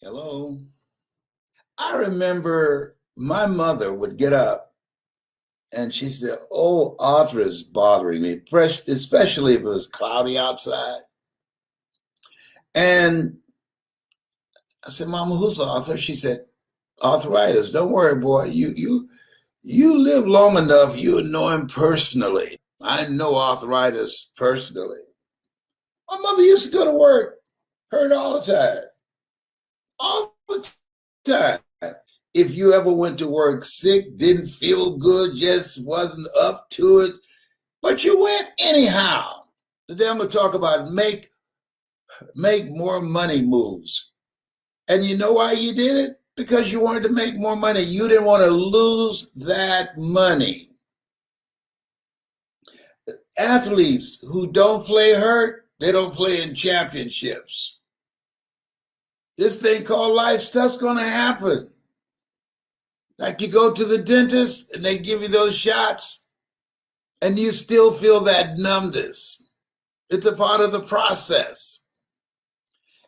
Hello. I remember my mother would get up and she said, "Oh, Arthur is bothering me, especially if it was cloudy outside." And I said, "Mama, who's Arthur?" She said, "Arthritis. Don't worry, boy. You live long enough, you know him personally. I know arthritis personally." My mother used to go to work, hurt all the time. All the time. If you ever went to work sick, didn't feel good, just wasn't up to it, but you went anyhow. Today I'm gonna talk about make more money moves. And you know why you did it? Because you wanted to make more money. You didn't want to lose that money. Athletes who don't play hurt, they don't play in championships. This thing called life stuff's gonna happen. Like you go to the dentist and they give you those shots and you still feel that numbness. It's a part of the process.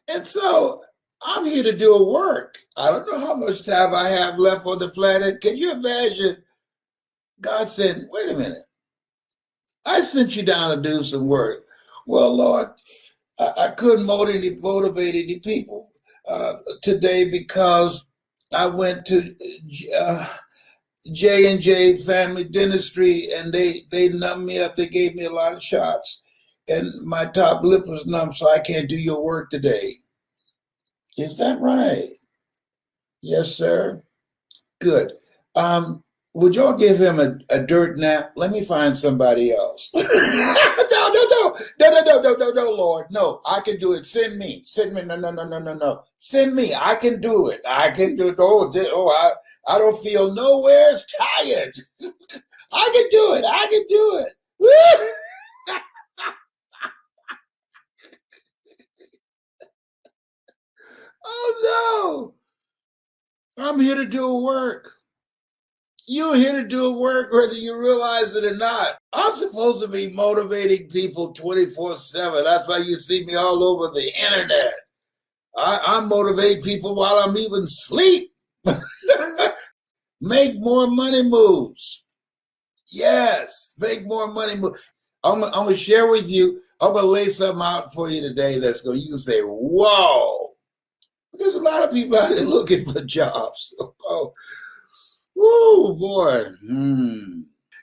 And so I'm here to do a work. I don't know how much time I have left on the planet. Can you imagine? God said, "Wait a minute. I sent you down to do some work." Well, Lord, I couldn't motivate any people today because I went to uh, J&J Family Dentistry and they numbed me up. They gave me a lot of shots and my top lip was numb, so I can't do your work today. Is that right? Yes, sir. Good. Would y'all give him a dirt nap? Let me find somebody else. No, Lord. No, I can do it. Send me. Send me. No. Send me. I can do it. I can do it. I don't feel nowhere tired. I can do it. I can do it. Oh, no. I'm here to do a work. You're here to do work whether you realize it or not. I'm supposed to be motivating people 24/7. That's why you see me all over the internet. I motivate people while I'm even asleep. Make more money moves. Yes, make more money moves. I'm gonna share with you. I'm gonna lay something out for you today that's going you can say, "Whoa!" Because a lot of people out there looking for jobs. Oh, oh boy.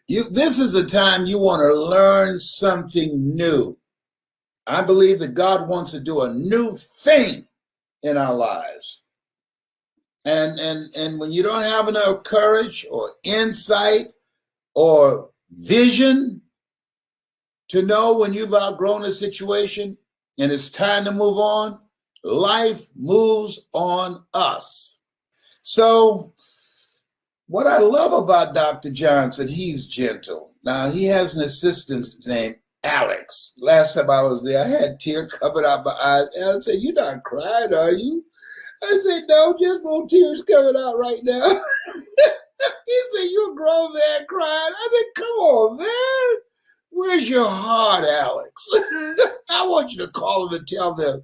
This is a time you want to learn something new. I believe that God wants to do a new thing in our lives. And when you don't have enough courage or insight or vision to know when you've outgrown a situation and it's time to move on, life moves on us. So what I love about Dr. Johnson, he's gentle. Now, he has an assistant named Alex. Last time I was there, I had tears coming out my eyes. Alex said, "You're not crying, are you?" I said, "No, just little tears coming out right now." He said, "You're a grown man crying." I said, "Come on, man. Where's your heart, Alex?" I want you to call them and tell them,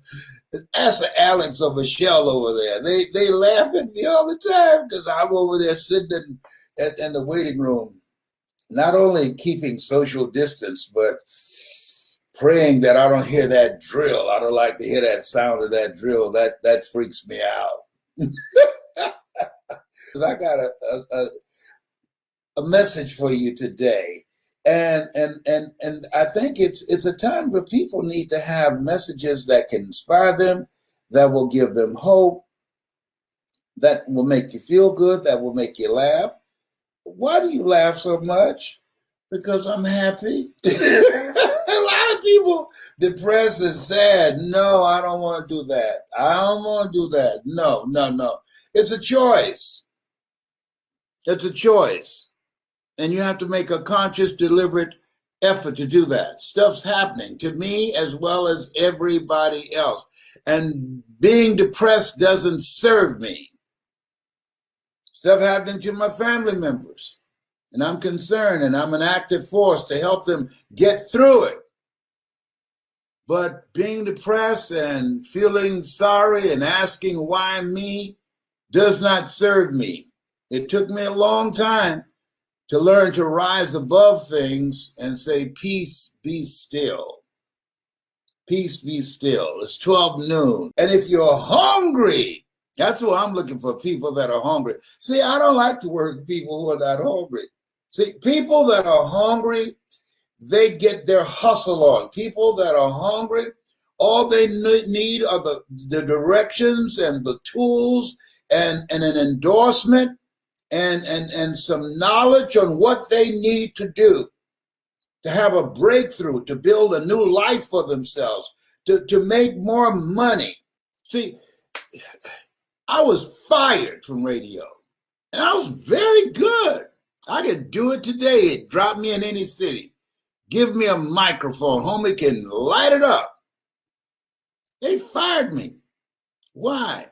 ask Alex or Michelle over there. They laugh at me all the time because I'm over there sitting in the waiting room, not only keeping social distance, but praying that I don't hear that drill. I don't like to hear that sound of that drill. That freaks me out. Because I got a message for you today. And I think it's a time where people need to have messages that can inspire them, that will give them hope, that will make you feel good, that will make you laugh. Why do you laugh so much? Because I'm happy. A lot of people depressed and sad. No, I don't want to do that. I don't want to do that. No. It's a choice. It's a choice. And you have to make a conscious, deliberate effort to do that. Stuff's happening to me as well as everybody else. And being depressed doesn't serve me. Stuff happening to my family members. And I'm concerned and I'm an active force to help them get through it. But being depressed and feeling sorry and asking why me does not serve me. It took me a long time to learn to rise above things and say, peace, be still. Peace, be still. It's 12 noon. And if you're hungry, that's what I'm looking for, people that are hungry. See, I don't like to work with people who are not hungry. See, people that are hungry, they get their hustle on. People that are hungry, all they need are the directions and the tools and an endorsement and some knowledge on what they need to do to have a breakthrough, to build a new life for themselves, to make more money. See, I was fired from radio, and I was very good. I could do it today. Drop me in any city. Give me a microphone. Homie can light it up. They fired me. Why?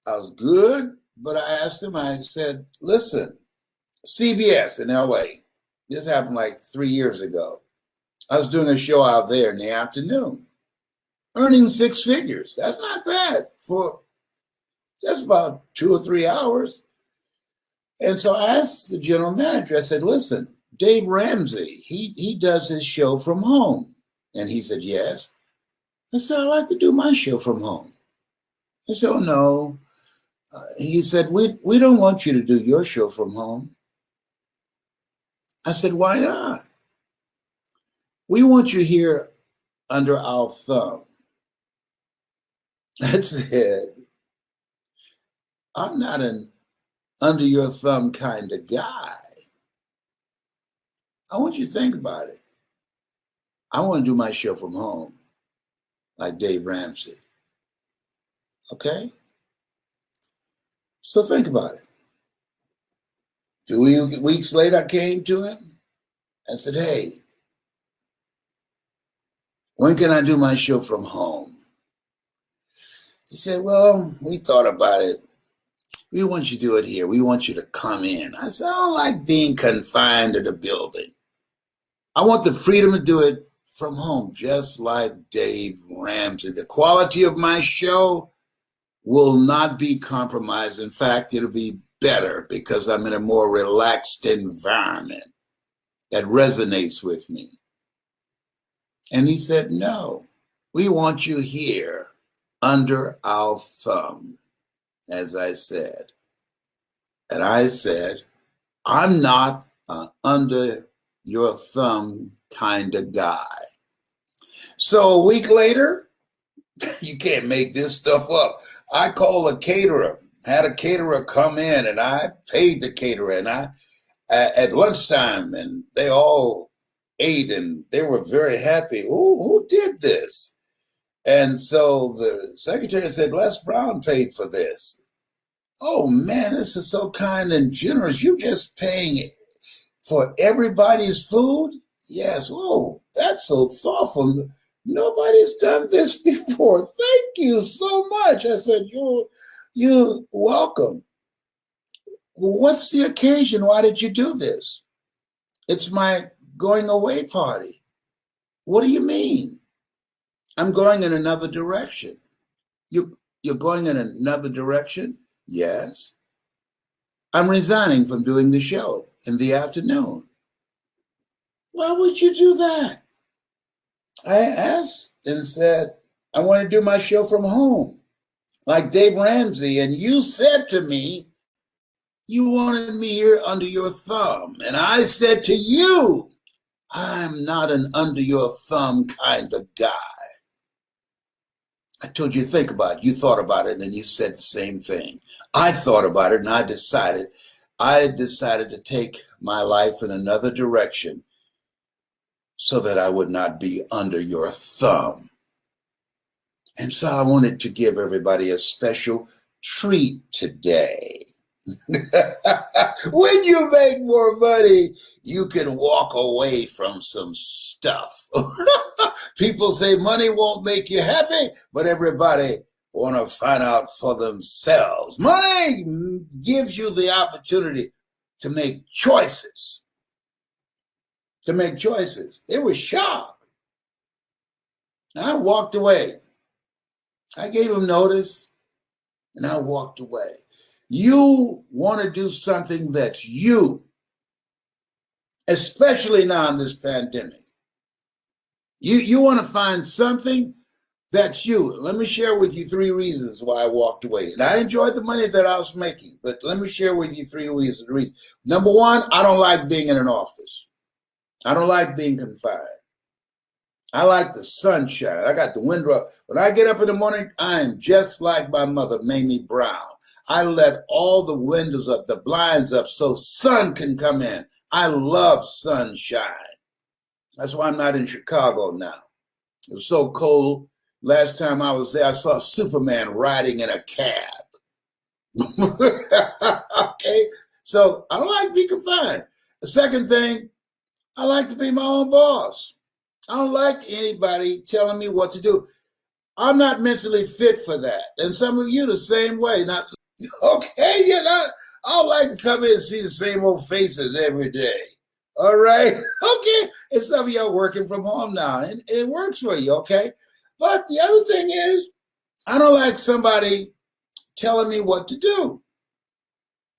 I was good, but I asked them, I said, listen, CBS in LA, this happened like 3 years ago. I was doing a show out there in the afternoon, earning 6 figures. That's not bad for just about 2 or 3 hours. And so I asked the general manager, I said, listen, Dave Ramsey, he does his show from home. And he said, yes. I said, I like to do my show from home. He said, oh, no. He said, we don't want you to do your show from home. I said, why not? We want you here under our thumb. I said, I'm not an under your thumb kind of guy. I want you to think about it. I want to do my show from home, like Dave Ramsey. Okay? So think about it. 2 weeks later, I came to him and said, hey, when can I do my show from home? He said, well, we thought about it. We want you to do it here. We want you to come in. I said, I don't like being confined to the building. I want the freedom to do it from home, just like Dave Ramsey. The quality of my show will not be compromised. In fact, it'll be better because I'm in a more relaxed environment that resonates with me. And he said, no, we want you here under our thumb, as I said. And I said, I'm not under your thumb kind of guy. So a week later, you can't make this stuff up. I called a caterer, had a caterer come in, and I paid the caterer. And at lunchtime, and they all ate, and they were very happy. Who did this? And so the secretary said, Les Brown paid for this. Oh man, this is so kind and generous. You just paying for everybody's food? Yes. Oh, that's so thoughtful. Nobody's done this before. Thank you so much. I said, you're welcome. Well, what's the occasion? Why did you do this? It's my going away party. What do you mean? I'm going in another direction. You're going in another direction? Yes. I'm resigning from doing the show in the afternoon. Why would you do that? I asked and said, I want to do my show from home, like Dave Ramsey. And you said to me, you wanted me here under your thumb. And I said to you, I'm not an under your thumb kind of guy. I told you to think about it. You thought about it, and then you said the same thing. I thought about it, and I decided to take my life in another direction so that I would not be under your thumb. And so I wanted to give everybody a special treat today. When you make more money, you can walk away from some stuff. People say money won't make you happy, but everybody want to find out for themselves. Money gives you the opportunity to make choices. They were shocked. I walked away. I gave him notice and I walked away. You want to do something that's you, especially now in this pandemic. You want to find something that's you. Let me share with you 3 reasons why I walked away. And I enjoyed the money that I was making, but let me share with you 3 reasons. Number 1, I don't like being in an office. I don't like being confined. I like the sunshine. I got the window up. When I get up in the morning, I am just like my mother, Mamie Brown. I let all the windows up, the blinds up, so sun can come in. I love sunshine. That's why I'm not in Chicago now. It was so cold. Last time I was there, I saw Superman riding in a cab. Okay, so I don't like to be confined. The second thing, I like to be my own boss. I don't like anybody telling me what to do. I'm not mentally fit for that. And some of you the same way. Not okay, you know, I don't like to come in and see the same old faces every day. All right. Okay. And some of y'all working from home now, and it works for you, okay? But the other thing is, I don't like somebody telling me what to do,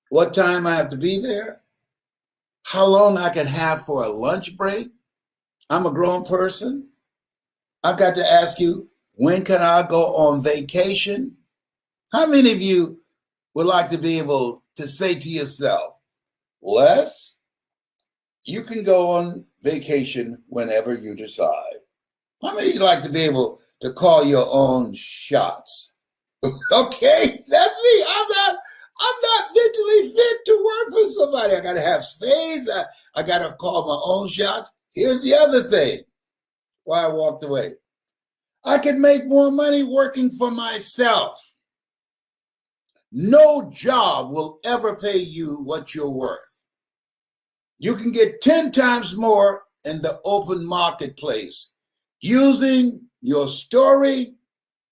what time I have to be there, how long I can have for a lunch break. I'm a grown person. I've got to ask you, when can I go on vacation? How many of you would like to be able to say to yourself, Les, you can go on vacation whenever you decide? How many of you like to be able to call your own shots? Okay, that's me. I'm not mentally fit to work for somebody. I gotta have space. I gotta call my own shots. Here's the other thing why I walked away. I could make more money working for myself. No job will ever pay you what you're worth. You can get 10 times more in the open marketplace using your story,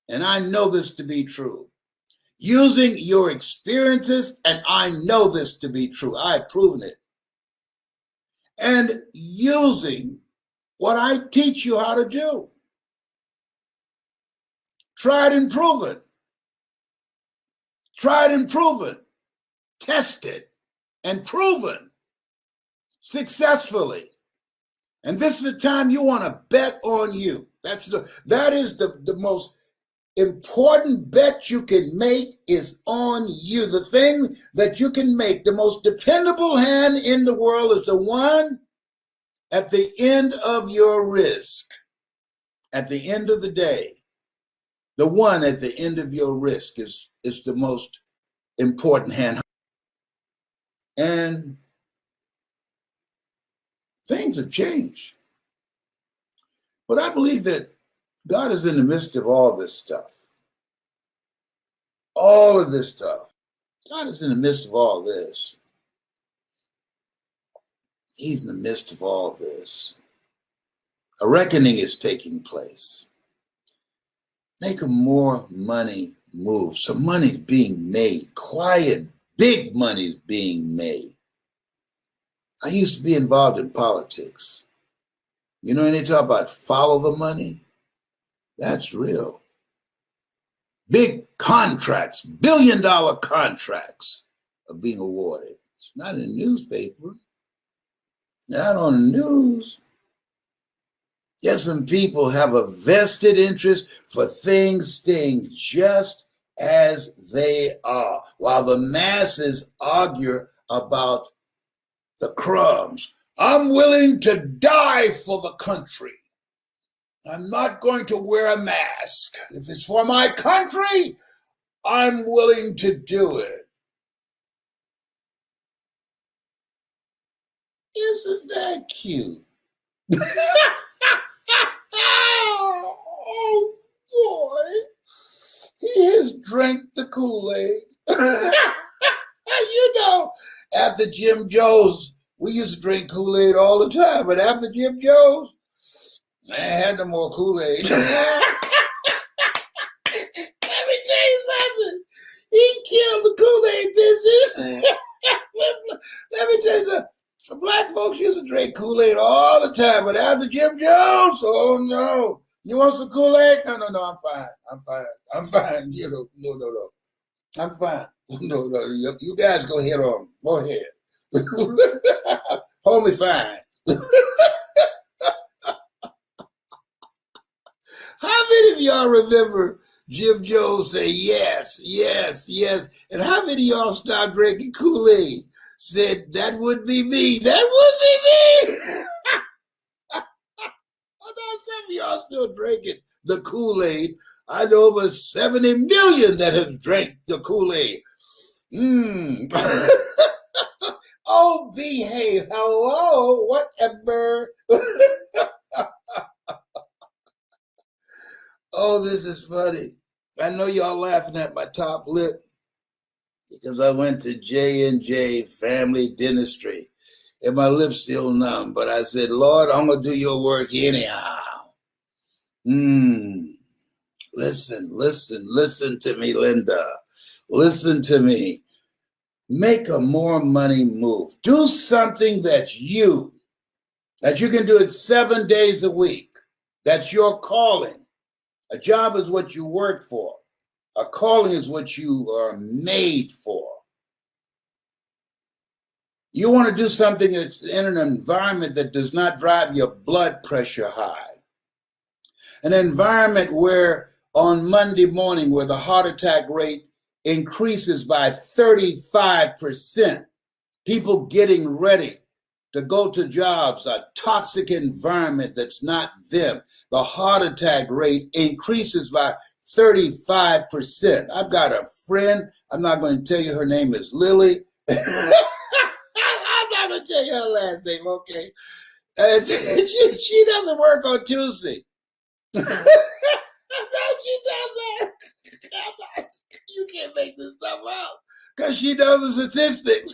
and I know this to be true, using your experiences, and I know this to be true. I've proven it. And using what I teach you how to do. Tried and proven. Tried and proven. Tested and proven successfully. And this is the time you want to bet on you. That is the most important bet you can make is on you. The thing that you can make, the most dependable hand in the world is the one at the end of your risk. At the end of the day, the one at the end of your risk is the most important hand. And things have changed. But I believe that God is in the midst of all this stuff. All of this stuff. God is in the midst of all this. He's in the midst of all this. A reckoning is taking place. Make more money move. Some money's being made. Quiet, big money's being made. I used to be involved in politics. You know, when they talk about follow the money, that's real. Big contracts, billion-dollar contracts are being awarded. It's not in the newspaper, not on the news. Yes, some people have a vested interest for things staying just as they are, while the masses argue about the crumbs. I'm willing to die for the country. I'm not going to wear a mask. If it's for my country, I'm willing to do it. Isn't that cute? Oh boy, he has drank the Kool-Aid. You know, after Jim Joe's, we used to drink Kool-Aid all the time, but after Jim Joe's, I had no more Kool-Aid. Let me tell you something. He killed the Kool-Aid business. Let me tell you something. Black folks used to drink Kool-Aid all the time, but after Jim Jones, oh no. You want some Kool-Aid? No, no, no, I'm fine. I'm fine. I'm fine. You know, no, no, no. I'm fine. No, no, you guys go ahead on. Go ahead. Hold me fine. How many of y'all remember Jim Jones say yes, yes, yes? And how many of y'all stopped drinking Kool-Aid? Said that would be me. That would be me. I know some of y'all still drinking the Kool-Aid. I know over 70 million that have drank the Kool-Aid. Oh, behave. Hello, whatever. Oh, this is funny. I know y'all laughing at my top lip because I went to J&J Family Dentistry and my lip's still numb. But I said, Lord, I'm going to do your work anyhow. Listen, listen, listen to me, Linda. Listen to me. Make a more money move. Do something that you can do it 7 days a week. That's your calling. A job is what you work for. A calling is what you are made for. You want to do something that's in an environment that does not drive your blood pressure high. An environment where on Monday morning, where the heart attack rate increases by 35%, people getting ready to go to jobs, a toxic environment that's not them. The heart attack rate increases by 35%. I've got a friend, I'm not going to tell you her name is Lily. I'm not going to tell you her last name, okay? She doesn't work on Tuesday. No, she doesn't. You can't make this stuff up because she knows the statistics.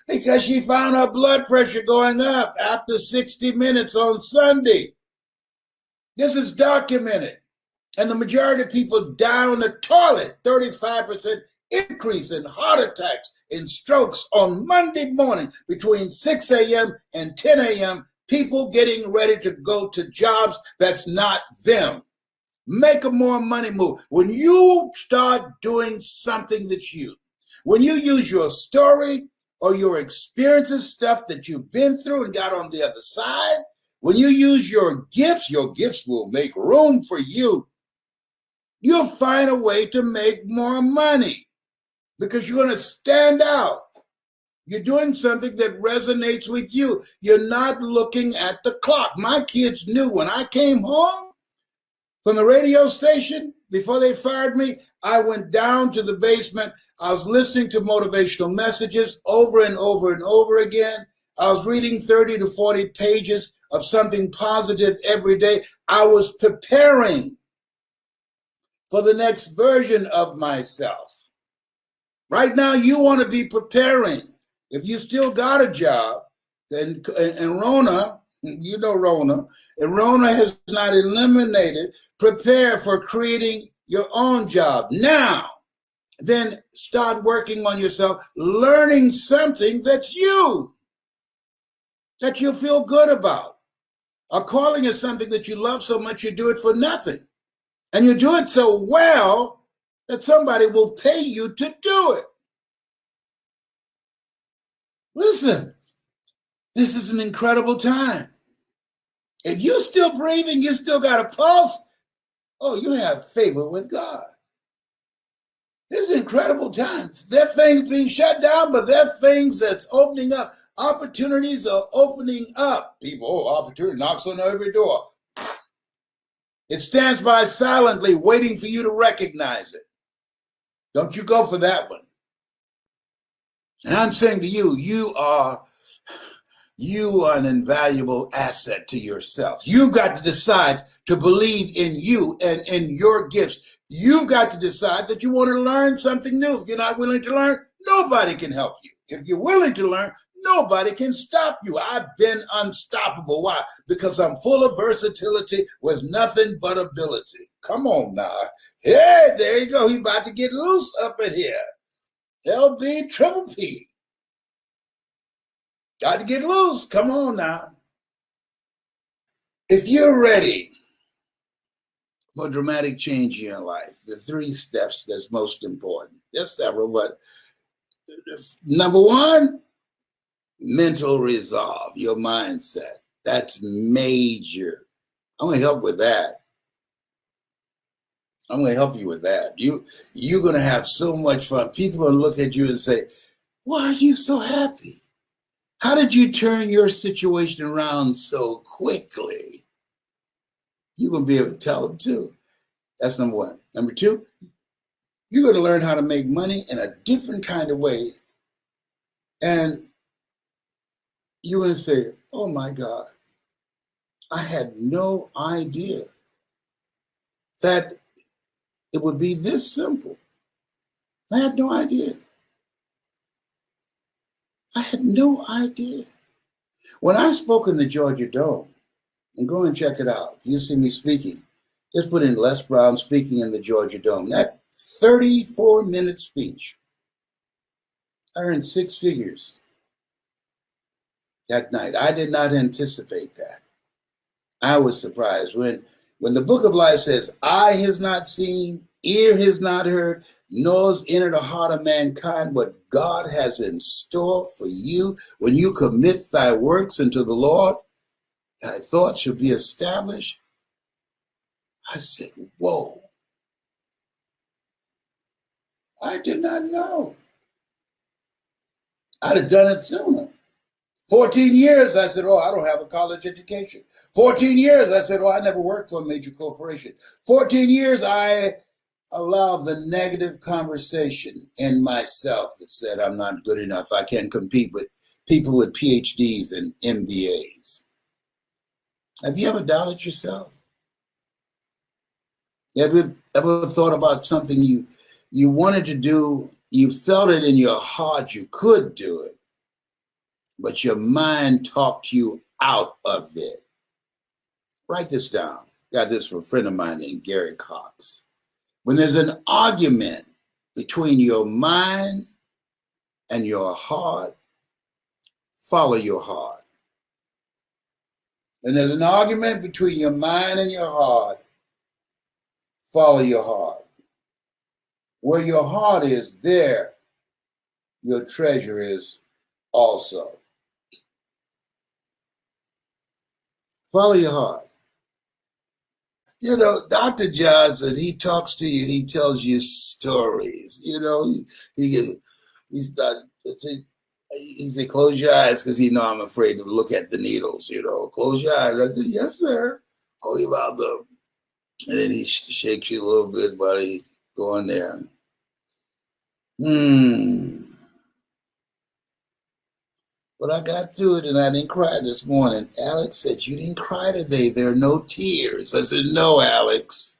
Because she found her blood pressure going up after 60 minutes on Sunday. This is documented. And the majority of people die on the toilet. 35% increase in heart attacks and strokes on Monday morning between 6 a.m. and 10 a.m. People getting ready to go to jobs that's not them. Make a more money move. When you start doing something that's you, when you use your story or your experiences, stuff that you've been through and got on the other side, when you use your gifts will make room for you. You'll find a way to make more money because you're going to stand out. You're doing something that resonates with you. You're not looking at the clock. My kids knew when I came home from the radio station, before they fired me, I went down to the basement. I was listening to motivational messages over and over and over again. I was reading 30 to 40 pages of something positive every day. I was preparing for the next version of myself. Right now, you want to be preparing. If you still got a job, then and Rona, you know Rona, and Rona has not eliminated, prepare for creating your own job. Now, then start working on yourself, learning something that you feel good about. A calling is something that you love so much you do it for nothing. And you do it so well that somebody will pay you to do it. Listen, this is an incredible time. If you're still breathing, you still got a pulse, oh, you have favor with God. This is an incredible time. There are things being shut down, but there are things that's opening up. Opportunities are opening up. People, opportunity knocks on every door. It stands by silently, waiting for you to recognize it. Don't you go for that one. And I'm saying to you, you are an invaluable asset to yourself. You've got to decide to believe in you and in your gifts. You've got to decide that you want to learn something new. If you're not willing to learn, nobody can help you. If you're willing to learn, nobody can stop you. I've been unstoppable. Why? Because I'm full of versatility with nothing but ability. Come on now. Hey, there you go. He's about to get loose up in here. LB Triple P. Got to get loose. Come on now. If you're ready for dramatic change in your life, the 3 steps that's most important. There's several, but number 1, mental resolve, your mindset. That's major. I'm going to help with that. I'm going to help you with that. You're going to have so much fun. People are going to look at you and say, why are you so happy? How did you turn your situation around so quickly? You're going to be able to tell them too. That's number 1. Number 2, you're going to learn how to make money in a different kind of way. And you're going to say, oh my God, I had no idea that it would be this simple. I had no idea. I had no idea. When I spoke in the Georgia Dome, and go and check it out, you see me speaking. Just put in Les Brown speaking in the Georgia Dome. That 34-minute speech, I earned 6 figures that night. I did not anticipate that. I was surprised when the book of life says, eye has not seen, ear has not heard, nor has entered the heart of mankind what God has in store for you. When you commit thy works unto the Lord, thy thoughts shall be established. I said, whoa. I did not know. I'd have done it sooner. 14 years, I said, oh, I don't have a college education. 14 years, I said, oh, I never worked for a major corporation. 14 years, I allowed the negative conversation in myself that said I'm not good enough. I can't compete with people with PhDs and MBAs. Have you ever doubted yourself? Have you ever thought about something you wanted to do, you felt it in your heart you could do it, but your mind talked you out of it? Write this down. Got this from a friend of mine named Gary Cox. When there's an argument between your mind and your heart, follow your heart. When there's an argument between your mind and your heart, follow your heart. Where your heart is, there your treasure is also. Follow your heart. You know, Dr. Johnson, he talks to you and he tells you stories. You know, he's not, he said, close your eyes because he know I'm afraid to look at the needles. You know, close your eyes. I said, yes, sir. Oh, you about them. And then he shakes you a little bit, buddy. Go in there. But I got through it and I didn't cry this morning. Alex said, you didn't cry today. There are no tears. I said, no, Alex.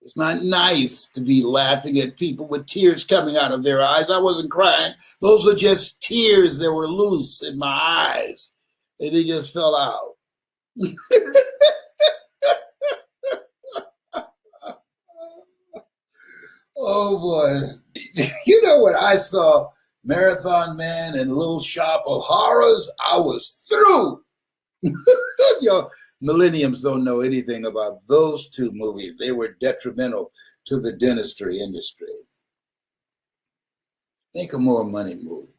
It's not nice to be laughing at people with tears coming out of their eyes. I wasn't crying. Those were just tears that were loose in my eyes. And they just fell out. Oh, boy. You know what I saw? Marathon Man and Little Shop of Horrors, I was through. Yo, millenniums don't know anything about those 2 movies. They were detrimental to the dentistry industry. Make a more money move.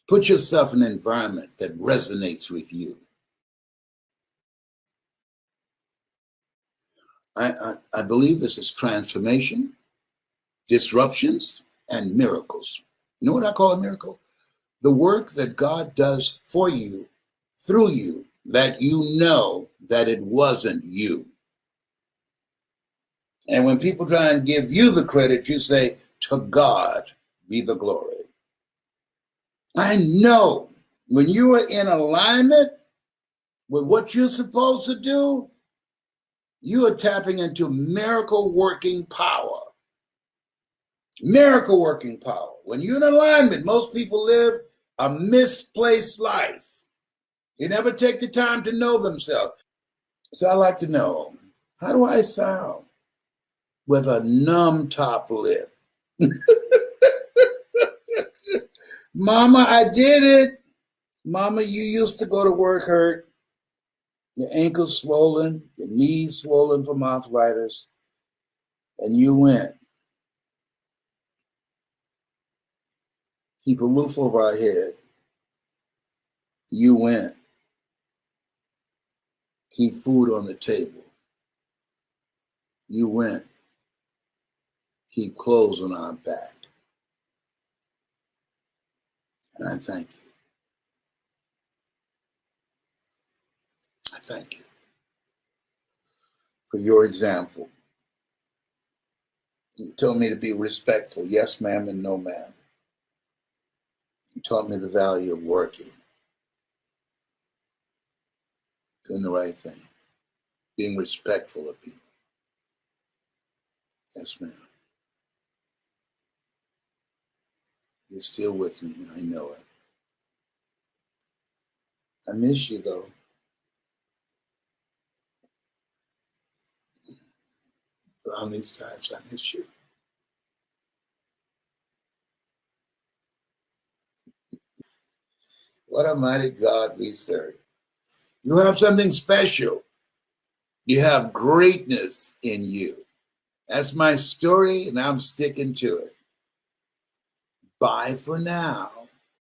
Put yourself in an environment that resonates with you. I believe this is transformation, disruptions, and miracles. You know what I call a miracle? The work that God does for you, through you, that you know that it wasn't you. And when people try and give you the credit, you say, to God be the glory. I know when you are in alignment with what you're supposed to do, you are tapping into miracle working power. Miracle working power. When you're in alignment, most people live a misplaced life. They never take the time to know themselves. So I like to know, how do I sound with a numb top lip? Mama, I did it. Mama, you used to go to work hurt. Your ankles swollen, your knees swollen from arthritis, and you went. Keep a roof over our head. You went. Keep food on the table. You went. Keep clothes on our back. And I thank you. I thank you for your example. You told me to be respectful. Yes, ma'am, and no, ma'am. You taught me the value of working, doing the right thing, being respectful of people. Yes, ma'am. You're still with me. I know it. I miss you, though. Around these times, I miss you. What a mighty God we serve. You have something special. You have greatness in you. That's my story, and I'm sticking to it. Bye for now.